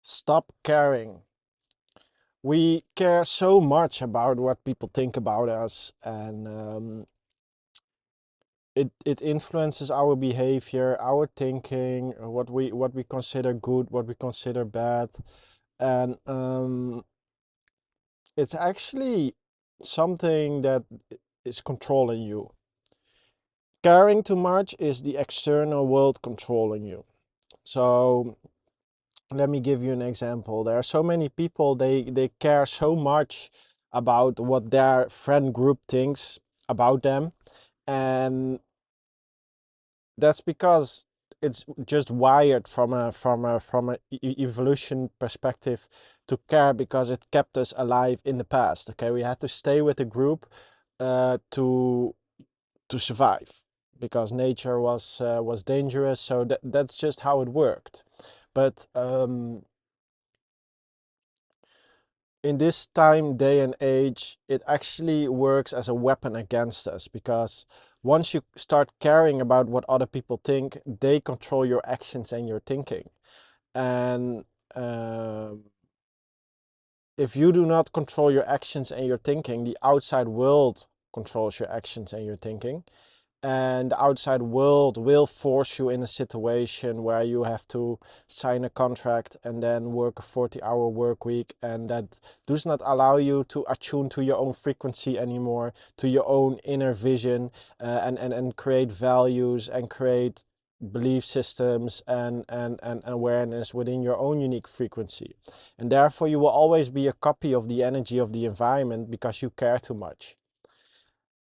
Stop caring. We care so much about what people think about us, and it influences our behavior, our thinking, what we consider good, what we consider bad, and it's actually something that is controlling you. Caring too much is the external world controlling you. So let me give you an example. There are so many people, they care so much about what their friend group thinks about them, and that's because it's just wired from a evolution perspective to care, because it kept us alive in the past. Okay, we had to stay with the group to survive, because nature was dangerous. So that's just how it worked. But in this time, day and age, it actually works as a weapon against us, because once you start caring about what other people think, they control your actions and your thinking. And um if you do not control your actions and your thinking, the outside world controls your actions and your thinking, and the outside world will force you in a situation where you have to sign a contract and then work a 40-hour work week, and that does not allow you to attune to your own frequency anymore, to your own inner vision, and create values and create belief systems and awareness within your own unique frequency. And therefore you will always be a copy of the energy of the environment, because you care too much.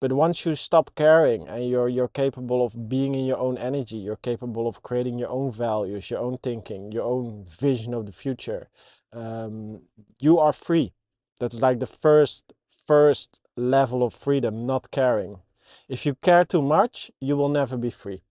But once you stop caring and you're capable of being in your own energy, you're capable of creating your own values, your own thinking, your own vision of the future, um, you are free. That's like the first level of freedom, not caring. If you care too much, you will never be free.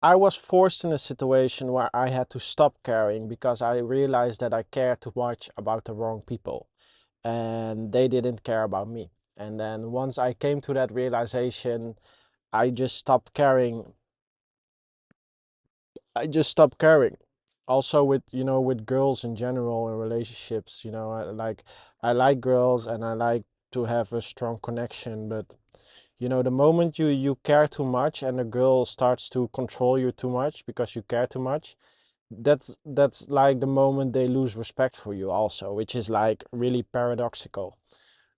I was forced in a situation where I had to stop caring, because I realized that I cared too much about the wrong people, and they didn't care about me. And then once I came to that realization, I just stopped caring. I just stopped caring. Also with, with girls in general and relationships, I like girls and I like to have a strong connection, but the moment you care too much and a girl starts to control you too much because you care too much, that's like the moment they lose respect for you also, which is like really paradoxical.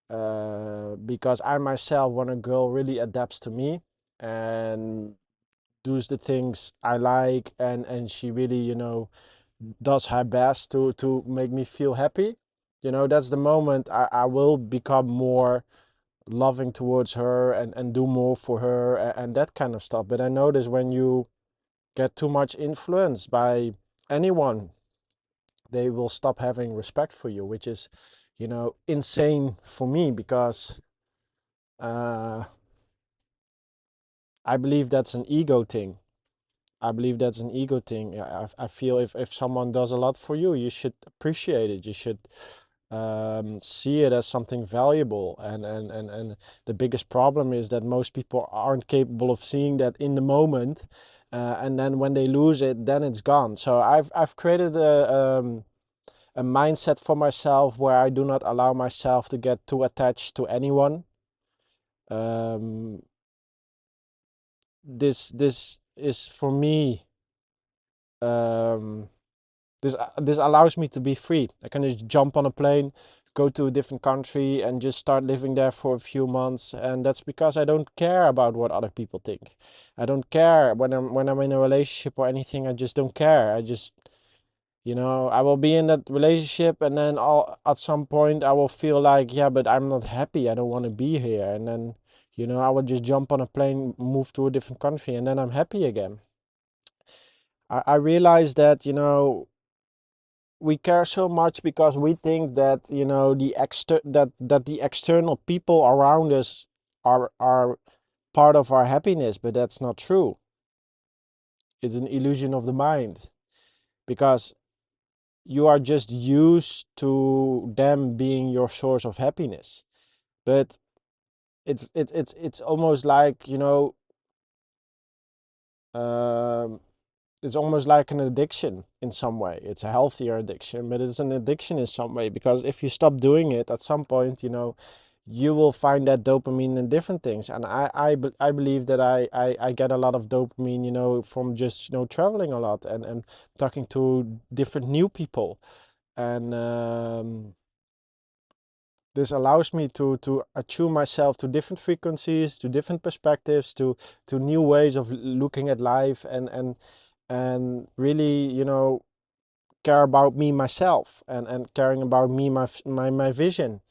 Because I myself, when a girl really adapts to me and does the things I like, and she really, does her best to make me feel happy, that's the moment I will become more loving towards her and do more for her, and that kind of stuff. But I notice when you get too much influence by anyone, they will stop having respect for you, which is, insane for me, because uh, I believe that's an ego thing. I believe that's an ego thing. I feel if someone does a lot for you, you should appreciate it. You should see it as something valuable. And the biggest problem is that most people aren't capable of seeing that in the moment. And then when they lose it, then it's gone. So I've created a mindset for myself where I do not allow myself to get too attached to anyone. Um, this is for me. Um, this allows me to be free. I can just jump on a plane, go to a different country, and just start living there for a few months. And that's because I don't care about what other people think. I don't care when I'm in a relationship or anything. I just don't care. I just I will be in that relationship, and then at some point I will feel like, yeah, but I'm not happy. I don't want to be here. And then I would just jump on a plane, move to a different country, and then I'm happy again. I realize that we care so much because we think that the external people around us are part of our happiness, but that's not true. It's an illusion of the mind, because you are just used to them being your source of happiness. But it's almost like um it's almost like an addiction in some way. It's a healthier addiction, but it's an addiction in some way, because if you stop doing it at some point, you will find that dopamine in different things. And I believe that I get a lot of dopamine, from just, traveling a lot and talking to different new people. And this allows me to attune myself to different frequencies, to different perspectives, to new ways of looking at life, and really, care about me myself, and caring about me, my vision.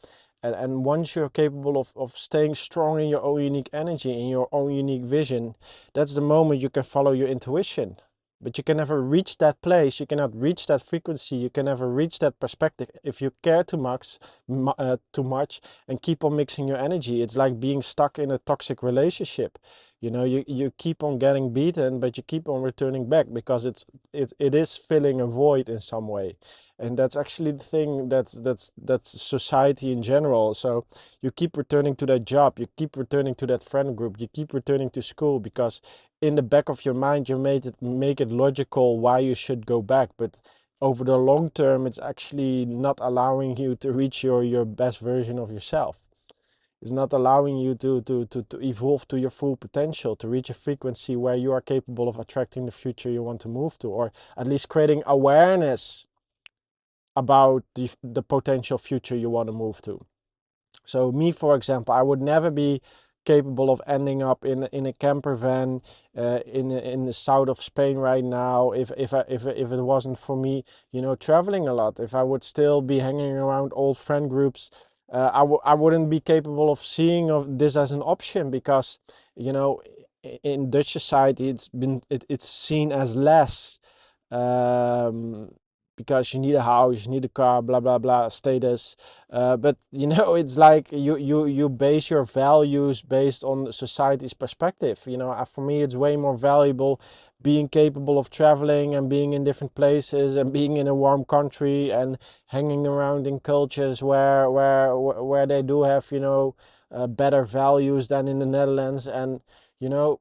And once you're capable of staying strong in your own unique energy, in your own unique vision, that's the moment you can follow your intuition. But you can never reach that place, you cannot reach that frequency, you can never reach that perspective if you care too much and keep on mixing your energy. It's like being stuck in a toxic relationship. You keep on getting beaten, but you keep on returning back, because it is filling a void in some way. And that's actually the thing, that's society in general. So you keep returning to that job, you keep returning to that friend group, you keep returning to school, because in the back of your mind you make it logical why you should go back. But over the long term, it's actually not allowing you to reach your best version of yourself. It's not allowing you to evolve to your full potential, to reach a frequency where you are capable of attracting the future you want to move to, or at least creating awareness about the potential future you want to move to. So me, for example, I would never be capable of ending up in a camper van in the south of Spain right now, if it wasn't for me, traveling a lot. If I would still be hanging around old friend groups, I wouldn't be capable of seeing of this as an option, because in Dutch society it's seen as less, um, because you need a house, you need a car, blah blah blah, status. But it's like you base your values based on society's perspective. For me, it's way more valuable being capable of traveling and being in different places and being in a warm country and hanging around in cultures where they do have better values than in the Netherlands. And you know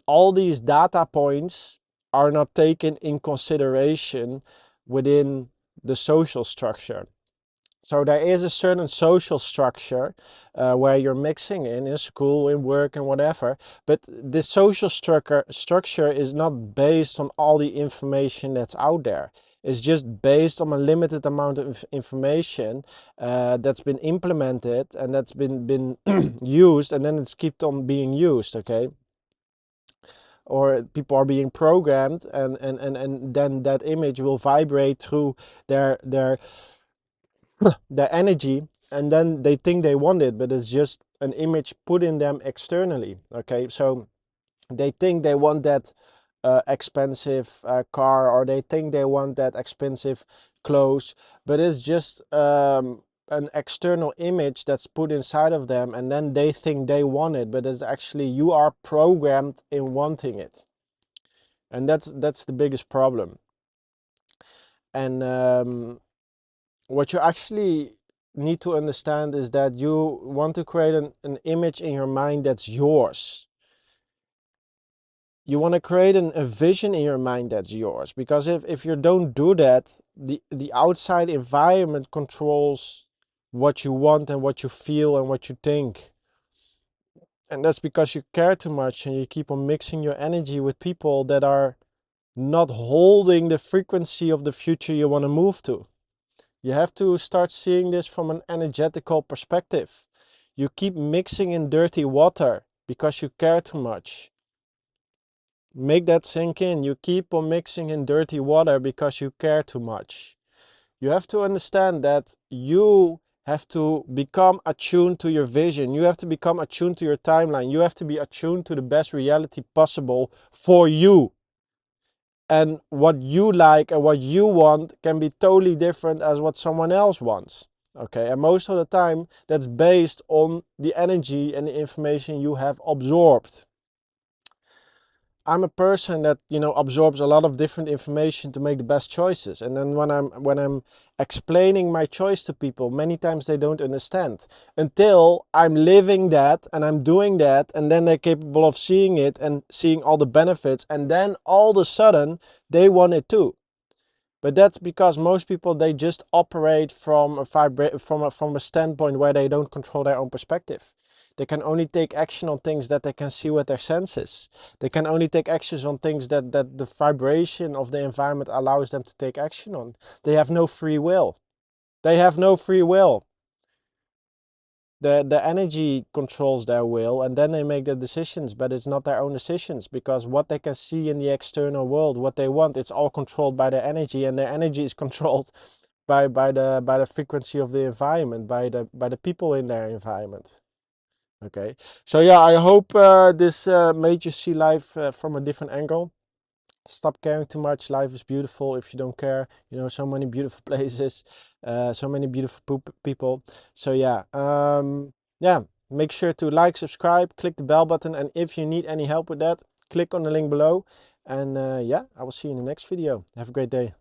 all these data points are not taken in consideration within the social structure. So there is a certain social structure where you're mixing in school, in work, and whatever. But this social structure is not based on all the information that's out there. It's just based on a limited amount of information that's been implemented and that's been used, and then it's kept on being used. Okay, or people are being programmed, and then that image will vibrate through their their energy, and then they think they want it, but it's just an image put in them externally. Okay, so they think they want that expensive car, or they think they want that expensive clothes, but it's just an external image that's put inside of them, and then they think they want it, but it's actually you are programmed in wanting it. And that's the biggest problem. And what you actually need to understand is that you want to create an image in your mind that's yours. You want to create a vision in your mind that's yours, because if you don't do that, the outside environment controls what you want and what you feel and what you think. And that's because you care too much and you keep on mixing your energy with people that are not holding the frequency of the future you want to move to. You have to start seeing this from an energetical perspective. You keep mixing in dirty water because you care too much. Make that sink in. You keep on mixing in dirty water because you care too much. You have to understand that you have to become attuned to your vision. You have to become attuned to your timeline. You have to be attuned to the best reality possible for you. And what you like and what you want can be totally different as what someone else wants. Okay, and most of the time that's based on the energy and the information you have absorbed. I'm a person that, you know, absorbs a lot of different information to make the best choices. And then when I'm explaining my choice to people, many times they don't understand until I'm living that and I'm doing that, and then they're capable of seeing it and seeing all the benefits, and then all of a sudden they want it too. But that's because most people, they just operate from from a standpoint where they don't control their own perspective. They can only take action on things that they can see with their senses. They can only take actions on things that the vibration of the environment allows them to take action on. They have no free will. They have no free will. The energy controls their will, and then they make their decisions, but it's not their own decisions, because what they can see in the external world, what they want, it's all controlled by their energy, and their energy is controlled by the frequency of the environment, by the people in their environment. Okay, so yeah, I hope this made you see life from a different angle. Stop caring too much. Life is beautiful if you don't care. You know, so many beautiful places, so many beautiful people. So yeah, yeah. Make sure to like, subscribe, click the bell button, and if you need any help with that, click on the link below. And yeah, I will see you in the next video. Have a great day.